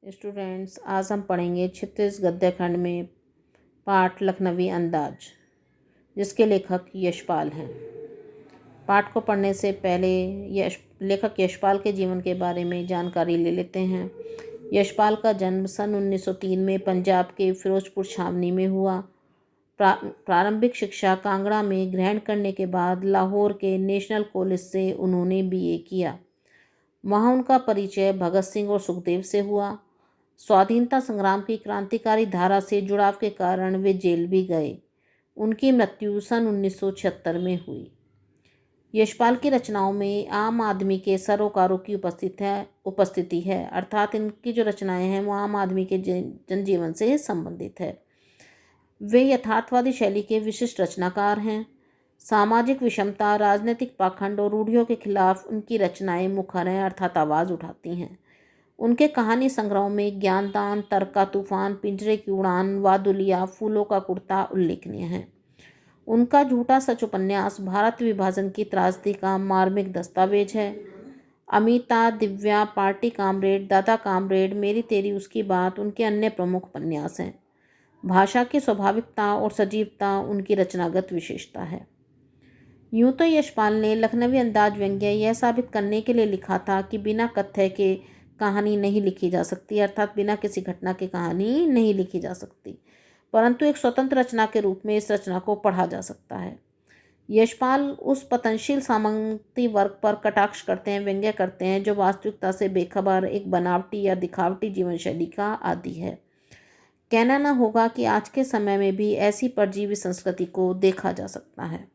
Students, आज हम पढ़ेंगे 36 गद्य खंड में पाठ लखनवी अंदाज, जिसके लेखक यशपाल हैं। पाठ को पढ़ने से पहले लेखक यशपाल के जीवन के बारे में जानकारी ले लेते हैं। यशपाल का जन्म सन 1903 में पंजाब के फिरोजपुर छावनी में हुआ। प्रारंभिक शिक्षा कांगड़ा में ग्रहण करने के बाद लाहौर के नेशनल कॉलेज से उन्होंने बीए किया। वहाँ उनका परिचय भगत सिंह और सुखदेव से हुआ। स्वाधीनता संग्राम की क्रांतिकारी धारा से जुड़ाव के कारण वे जेल भी गए। उनकी मृत्यु सन 1976 में हुई। यशपाल की रचनाओं में आम आदमी के सरोकारों की उपस्थिति है, अर्थात इनकी जो रचनाएं हैं वो आम आदमी के जनजीवन से संबंधित है। वे यथार्थवादी शैली के विशिष्ट रचनाकार हैं। सामाजिक विषमता, राजनीतिक पाखंड और रूढ़ियों के खिलाफ उनकी रचनाएं मुखर हैं, अर्थात आवाज़ उठाती हैं। उनके कहानी संग्रहों में ज्ञानदान, तर्क का तूफान, पिंजरे की उड़ान, वादुलिया, फूलों का कुर्ता उल्लेखनीय हैं। उनका झूठा सच उपन्यास भारत विभाजन की त्रासदी का मार्मिक दस्तावेज है। अमिता, दिव्या, पार्टी कामरेड, दादा कामरेड, मेरी तेरी उसकी बात उनके अन्य प्रमुख उपन्यास हैं। भाषा की स्वाभाविकता और सजीवता उनकी रचनागत विशेषता है। यूं तो यशपाल ने लखनवी अंदाज व्यंग्य यह साबित करने के लिए लिखा था कि बिना कथ्य के कहानी नहीं लिखी जा सकती, अर्थात बिना किसी घटना की कहानी नहीं लिखी जा सकती, परंतु एक स्वतंत्र रचना के रूप में इस रचना को पढ़ा जा सकता है। यशपाल उस पतनशील सामंती वर्ग पर कटाक्ष करते हैं, व्यंग्य करते हैं, जो वास्तविकता से बेखबर एक बनावटी या दिखावटी जीवन शैली का आदी है। कहना न होगा कि आज के समय में भी ऐसी परजीवी संस्कृति को देखा जा सकता है।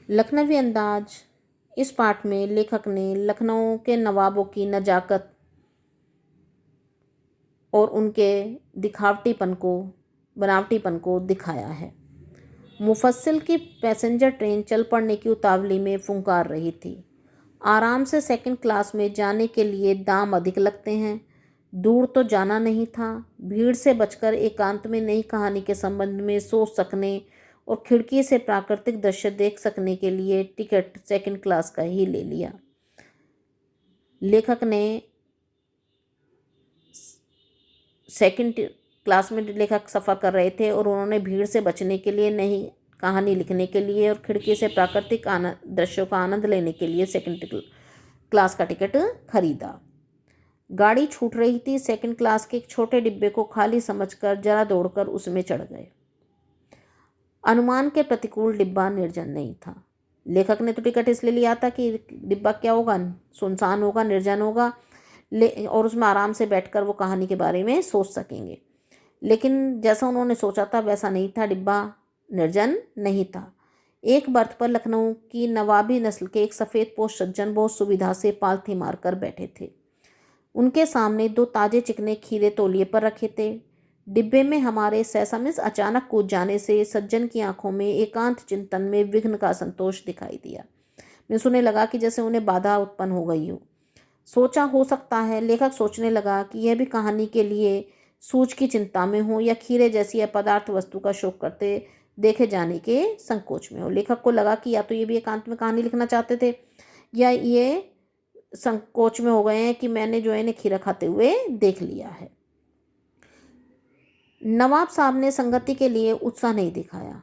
लखनवी अंदाज, इस पाठ में लेखक ने लखनऊ के नवाबों की नजाकत और उनके बनावटीपन को दिखाया है। मुफस्सिल की पैसेंजर ट्रेन चल पड़ने की उतावली में फुंकार रही थी। आराम से सेकंड क्लास में जाने के लिए दाम अधिक लगते हैं। दूर तो जाना नहीं था। भीड़ से बचकर एकांत में नई कहानी के संबंध में सोच सकने और खिड़की से प्राकृतिक दृश्य देख सकने के लिए टिकट सेकंड क्लास का ही ले लिया। लेखक ने सेकंड क्लास में सफ़र कर रहे थे और उन्होंने भीड़ से बचने के लिए, नई कहानी लिखने के लिए और खिड़की से प्राकृतिक दृश्यों का आनंद लेने के लिए सेकंड क्लास का टिकट खरीदा। गाड़ी छूट रही थी। सेकंड क्लास के एक छोटे डिब्बे को खाली समझकर जरा दौड़कर उसमें चढ़ गए। अनुमान के प्रतिकूल डिब्बा निर्जन नहीं था। लेखक ने तो टिकट इसलिए लिया था कि डिब्बा क्या होगा, सुनसान होगा, निर्जन होगा और उसमें आराम से बैठकर वो कहानी के बारे में सोच सकेंगे। लेकिन जैसा उन्होंने सोचा था वैसा नहीं था। डिब्बा निर्जन नहीं था। एक बर्थ पर लखनऊ की नवाबी नस्ल के एक सफ़ेद पोश सज्जन बहुत सुविधा से पालथी मारकर बैठे थे। उनके सामने 2 ताजे चिकने खीरे तौलिए पर रखे थे। डिब्बे में हमारे सहसा अचानक कूद जाने से सज्जन की आंखों में एकांत चिंतन में विघ्न का संतोष दिखाई दिया। मैं सुनने लगा कि जैसे उन्हें बाधा उत्पन्न हो गई हो। सोचा हो सकता है लेखक सोचने लगा कि यह भी कहानी के लिए सूझ की चिंता में हो या खीरे जैसी अपदार्थ वस्तु का शौक करते देखे जाने के संकोच में हो। लेखक को लगा कि या तो ये भी एकांत में कहानी लिखना चाहते थे या ये संकोच में हो गए हैं कि मैंने जो है इन्हें खीरा खाते हुए देख लिया है। नवाब साहब ने संगति के लिए उत्साह नहीं दिखाया।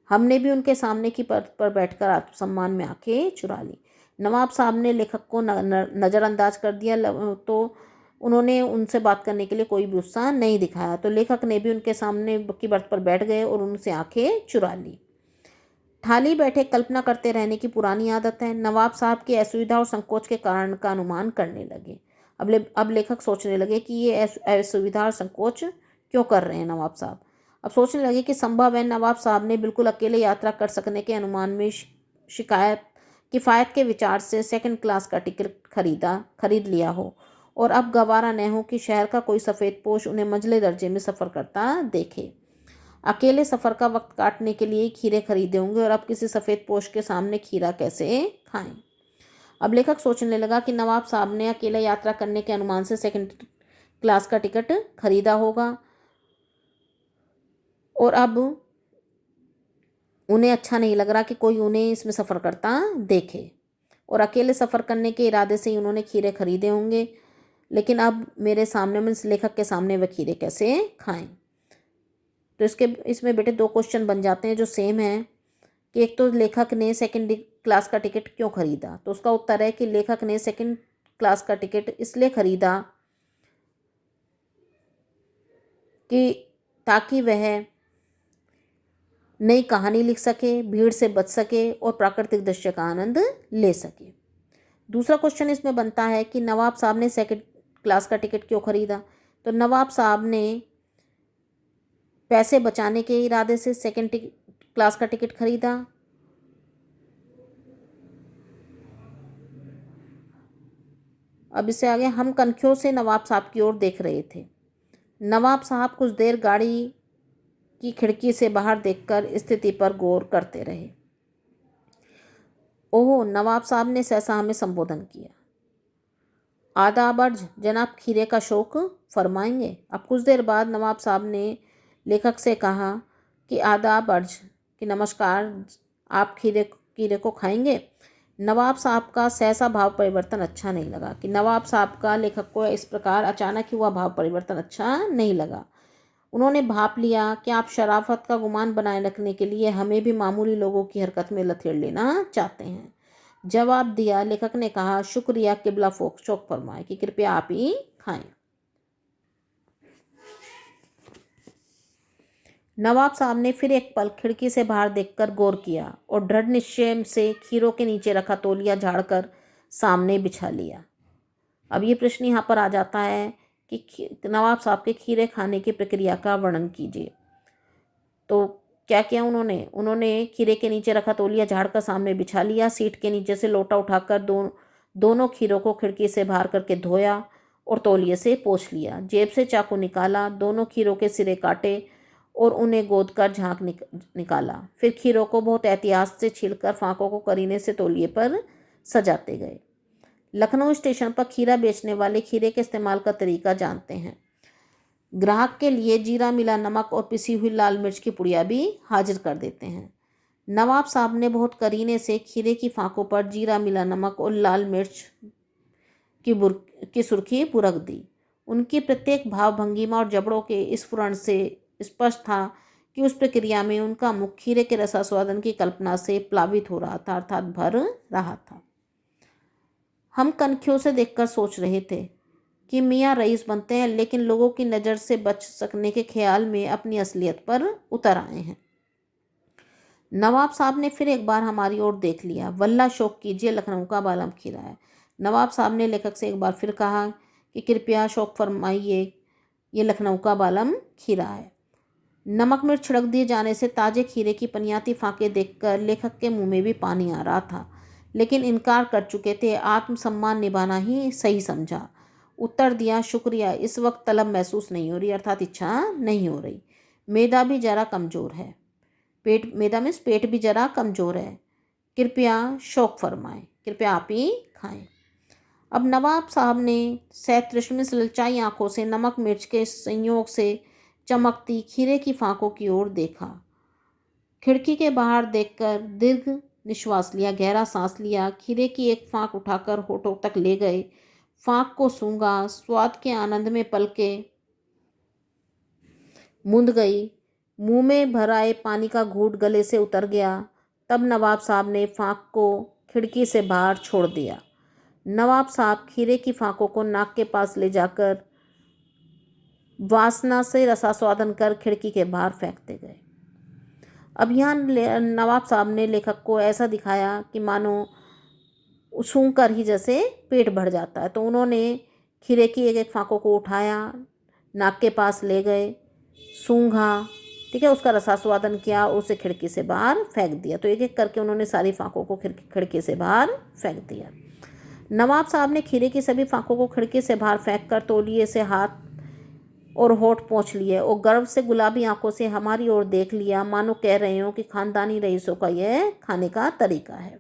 हमने भी उनके सामने की पर बैठकर आत्मसम्मान में आंखें चुरा ली। नवाब साहब ने लेखक को नज़रअंदाज कर दिया, तो उन्होंने उनसे बात करने के लिए कोई भी उत्साह नहीं दिखाया। तो लेखक ने भी उनके सामने की बर्थ पर बैठ गए और उनसे आंखें चुरा ली। थाली बैठे कल्पना करते रहने की पुरानी आदत है। नवाब साहब की असुविधा और संकोच के कारण का अनुमान करने लगे। अब लेखक सोचने लगे कि ये असुविधा और संकोच क्यों कर रहे हैं नवाब साहब। अब सोचने लगे कि संभव है नवाब साहब ने बिल्कुल अकेले यात्रा कर सकने के अनुमान में किफ़ायत के विचार से सेकंड क्लास का टिकट खरीद लिया हो और अब गवारा न हो कि शहर का कोई सफ़ेद पोश उन्हें मंझले दर्जे में सफ़र करता देखे। अकेले सफ़र का वक्त काटने के लिए खीरे खरीदे होंगे और अब किसी सफ़ेद पोश के सामने खीरा कैसे खाएं। अब लेखक सोचने लगा कि नवाब साहब ने अकेले यात्रा करने के अनुमान से सेकंड क्लास का टिकट खरीदा होगा और अब उन्हें अच्छा नहीं लग रहा कि कोई उन्हें इसमें सफ़र करता देखे और अकेले सफ़र करने के इरादे से ही उन्होंने खीरे खरीदे होंगे, लेकिन अब मेरे सामने, मीन्स लेखक के सामने, वह खीरे कैसे खाएं। तो इसमें बेटे 2 क्वेश्चन बन जाते हैं जो सेम हैं कि एक तो लेखक ने सेकंड क्लास का टिकट क्यों खरीदा, तो उसका उत्तर है कि लेखक ने सेकंड क्लास का टिकट इसलिए खरीदा कि ताकि वह नई कहानी लिख सके, भीड़ से बच सके और प्राकृतिक दृश्य का आनंद ले सके। दूसरा क्वेश्चन इसमें बनता है कि नवाब साहब ने सेकंड क्लास का टिकट क्यों खरीदा, तो नवाब साहब ने पैसे बचाने के इरादे से सेकंड क्लास का टिकट खरीदा। अब इससे आगे, हम कनखियों से नवाब साहब की ओर देख रहे थे। नवाब साहब कुछ देर गाड़ी की खिड़की से बाहर देखकर स्थिति पर गौर करते रहे। ओह, नवाब साहब ने सहसा हमें संबोधन किया। आदाब अर्ज जनाब, खीरे का शौक फरमाएंगे। अब कुछ देर बाद नवाब साहब ने लेखक से कहा कि आदाब अर्ज, कि नमस्कार, आप खीरे को खाएंगे। नवाब साहब का सहसा भाव परिवर्तन अच्छा नहीं लगा, कि नवाब साहब का लेखक को इस प्रकार अचानक ही हुआ भाव परिवर्तन अच्छा नहीं लगा। उन्होंने भाप लिया कि आप शराफत का गुमान बनाए रखने के लिए हमें भी मामूली लोगों की हरकत में लथेड़ लेना चाहते हैं। जवाब दिया लेखक ने कहा, शुक्रिया किबला शौक फरमाए, कि कृपया आप ही खाएं। नवाब साहब ने फिर एक पल खिड़की से बाहर देखकर गौर किया और दृढ़ निश्चय से खीरों के नीचे रखा तौलिया झाड़कर सामने बिछा लिया। अब ये प्रश्न यहाँ पर आ जाता है कि नवाब साहब के खीरे खाने की प्रक्रिया का वर्णन कीजिए। तो क्या किया उन्होंने खीरे के नीचे रखा तौलिया झाड़कर सामने बिछा लिया, सीट के नीचे से लोटा उठाकर दोनों खीरों को खिड़की से बाहर करके धोया और तौलिए से पोंछ लिया। जेब से चाकू निकाला, दोनों खीरों के सिरे काटे और उन्हें गोद कर झाँक निकाला। फिर खीरों को बहुत एहतियात से छीलकर फाँकों को करीने से तौलिए पर सजाते गए। लखनऊ स्टेशन पर खीरा बेचने वाले खीरे के इस्तेमाल का तरीका जानते हैं। ग्राहक के लिए जीरा मिला नमक और पिसी हुई लाल मिर्च की पुड़िया भी हाजिर कर देते हैं। नवाब साहब ने बहुत करीने से खीरे की फाँकों पर जीरा मिला नमक और लाल मिर्च की सुर्खी बुरक दी। उनकी प्रत्येक भाव भंगिमा और जबड़ों के स्फुरण से स्पष्ट था कि उस प्रक्रिया में उनका मुख खीरे के रसास्वादन की कल्पना से प्लावित हो रहा था, अर्थात भर रहा था। हम कनखियों से देखकर सोच रहे थे कि मियाँ रईस बनते हैं, लेकिन लोगों की नज़र से बच सकने के ख्याल में अपनी असलियत पर उतर आए हैं। नवाब साहब ने फिर एक बार हमारी ओर देख लिया। वल्ला शौक कीजिए, लखनऊ का बालम खीरा है। नवाब साहब ने लेखक से एक बार फिर कहा कि कृपया शौक फरमाइए, ये लखनऊ का बालम खीरा है। नमक मिर्च छिड़क दिए जाने से ताजे खीरे की पनियाती फाँके देखकर लेखक के मुंह में भी पानी आ रहा था, लेकिन इनकार कर चुके थे। आत्मसम्मान निभाना ही सही समझा। उत्तर दिया, शुक्रिया, इस वक्त तलब महसूस नहीं हो रही, अर्थात इच्छा नहीं हो रही। मैदा भी जरा कमज़ोर है। मैदा में पेट भी जरा कमज़ोर है। कृपया शौक फरमाएं, कृपया आप ही खाएं। अब नवाब साहब ने सैतृष्ण से ललचाई आंखों से नमक मिर्च के संयोग से चमकती खीरे की फाँकों की ओर देखा। खिड़की के बाहर देखकर दीर्घ निश्वास लिया, गहरा सांस लिया। खीरे की एक फाँक उठाकर होठों तक ले गए, फाँक को सूंघा, स्वाद के आनंद में पलके मूंद गई। मुंह में भर आए पानी का घूंट गले से उतर गया। तब नवाब साहब ने फाँक को खिड़की से बाहर छोड़ दिया। नवाब साहब खीरे की फाँकों को नाक के पास ले जाकर वासना से रसास्वादन कर खिड़की के बाहर फेंकते गए। अब यहाँ नवाब साहब ने लेखक को ऐसा दिखाया कि मानो सूंघ कर ही जैसे पेट भर जाता है। तो उन्होंने खीरे की एक एक फाँकों को उठाया, नाक के पास ले गए, सूंघा, ठीक है, उसका रसास्वादन किया और उसे खिड़की से बाहर फेंक दिया। तो एक एक करके उन्होंने सारी फाँकों को खिड़की से बाहर फेंक दिया। नवाब साहब ने खीरे की सभी फाँकों को खिड़की से बाहर फेंक कर तौलिए से हाथ और होठ पोंछ लिए और गर्व से गुलाबी आंखों से हमारी ओर देख लिया, मानो कह रहे हो कि खानदानी रईसों का यह खाने का तरीका है।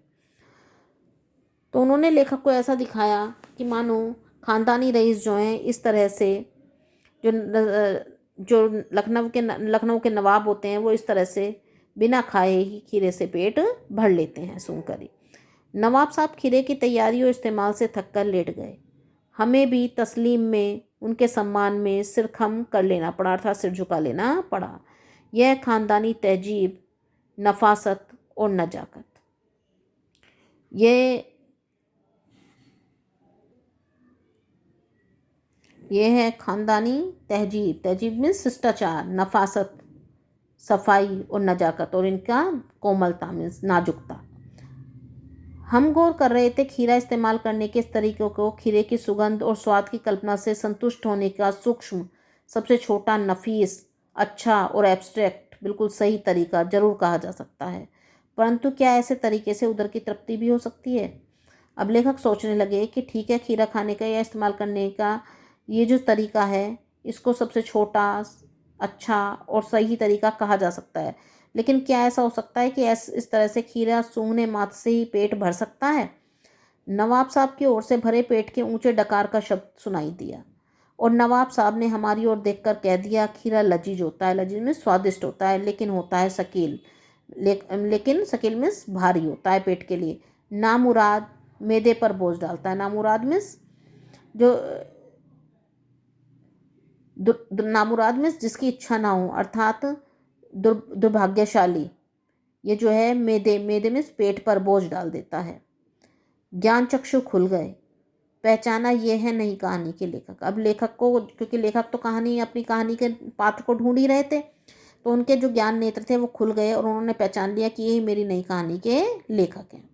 तो उन्होंने लेखक को ऐसा दिखाया कि मानो खानदानी रईस जो हैं इस तरह से जो लखनऊ के नवाब होते हैं वो इस तरह से बिना खाए ही खीरे से पेट भर लेते हैं सूंघ कर ही। नवाब साहब खीरे की तैयारी और इस्तेमाल से थक कर लेट गए। हमें भी तस्लीम में उनके सम्मान में सिर खम कर लेना पड़ा, अर्थात सिर झुका लेना पड़ा। यह ख़ानदानी तहजीब, नफासत और नजाकत, ये है ख़ानदानी तहजीब। तहजीब में शिष्टाचार, नफासत, सफाई और नजाकत, और इनका कोमलता में नाजुकता। हम गौर कर रहे थे खीरा इस्तेमाल करने के इस तरीक़ों को खीरे की सुगंध और स्वाद की कल्पना से संतुष्ट होने का सूक्ष्म, सबसे छोटा, नफीस, अच्छा और एब्स्ट्रैक्ट बिल्कुल सही तरीका ज़रूर कहा जा सकता है। परंतु क्या ऐसे तरीके से उदर की तृप्ति भी हो सकती है? अब लेखक सोचने लगे कि ठीक है, खीरा खाने का या इस्तेमाल करने का ये जो तरीका है, इसको सबसे छोटा, अच्छा और सही तरीका कहा जा सकता है, लेकिन क्या ऐसा हो सकता है कि इस तरह से खीरा सूंघने मात्र से ही पेट भर सकता है? नवाब साहब की ओर से भरे पेट के ऊंचे डकार का शब्द सुनाई दिया और नवाब साहब ने हमारी ओर देखकर कह दिया, खीरा लजीज होता है, लजीज में स्वादिष्ट होता है, लेकिन होता है शकील, लेकिन शकील में भारी होता है पेट के लिए। नामुराद मैदे पर बोझ डालता है। नामुराद में जो नामुराद में जिसकी इच्छा ना हो, अर्थात दुर्भाग्यशाली, ये जो है मैदे में पेट पर बोझ डाल देता है। ज्ञान चक्षु खुल गए। पहचाना ये है नहीं कहानी के लेखक। अब लेखक को, क्योंकि लेखक तो अपनी कहानी के पात्र को ढूंढ ही रहे थे, तो उनके जो ज्ञान नेत्र थे वो खुल गए और उन्होंने पहचान लिया कि यही मेरी नई कहानी के लेखक हैं।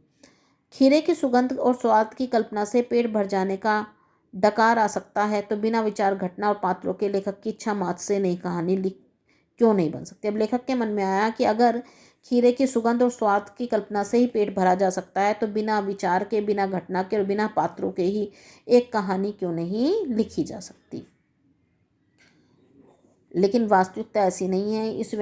खीरे की सुगंध और स्वाद की कल्पना से पेट भर जाने का डकार आ सकता है, तो बिना विचार घटना और पात्रों के लेखक की इच्छा मात्र से नई कहानी क्यों नहीं बन सकती? अब लेखक के मन में आया कि अगर खीरे की सुगंध और स्वाद की कल्पना से ही पेट भरा जा सकता है, तो बिना विचार के, बिना घटना के और बिना पात्रों के ही एक कहानी क्यों नहीं लिखी जा सकती? लेकिन वास्तविकता ऐसी नहीं है। इस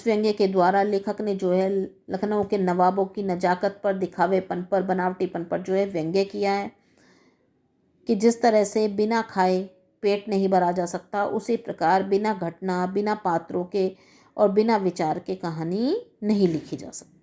व्यंग्य के द्वारा लेखक ने जो है लखनऊ के नवाबों की नजाकत पर, दिखावेपन पर, बनावटीपन पर जो है व्यंग्य किया है कि जिस तरह से बिना खाए पेट नहीं भरा जा सकता, उसी प्रकार बिना घटना, बिना पात्रों के और बिना विचार के कहानी नहीं लिखी जा सकती।